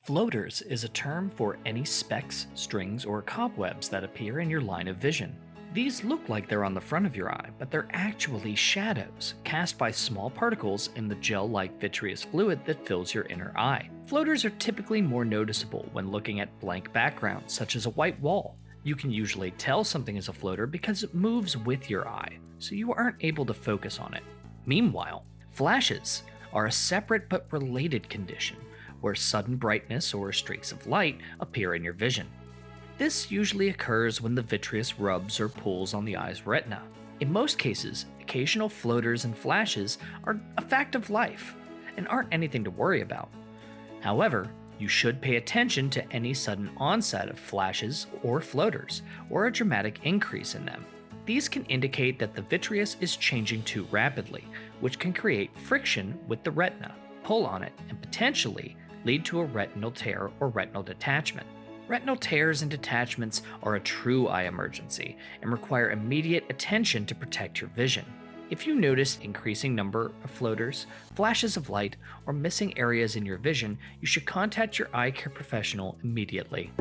Floaters is a term for any specks, strings, or cobwebs that appear in your line of vision. These look like they're on the front of your eye, but they're actually shadows cast by small particles in the gel-like vitreous fluid that fills your inner eye. Floaters are typically more noticeable when looking at blank backgrounds, such as a white wall. You can usually tell something is a floater because it moves with your eye, so you aren't able to focus on it. Meanwhile, flashes are a separate but related condition where sudden brightness or streaks of light appear in your vision. This usually occurs when the vitreous rubs or pulls on the eye's retina. In most cases, occasional floaters and flashes are a fact of life and aren't anything to worry about. However, you should pay attention to any sudden onset of flashes or floaters, or a dramatic increase in them. These can indicate that the vitreous is changing too rapidly, which can create friction with the retina, pull on it, and potentially lead to a retinal tear or retinal detachment. Retinal tears and detachments are a true eye emergency and require immediate attention to protect your vision. If you notice increasing number of floaters, flashes of light, or missing areas in your vision, you should contact your eye care professional immediately.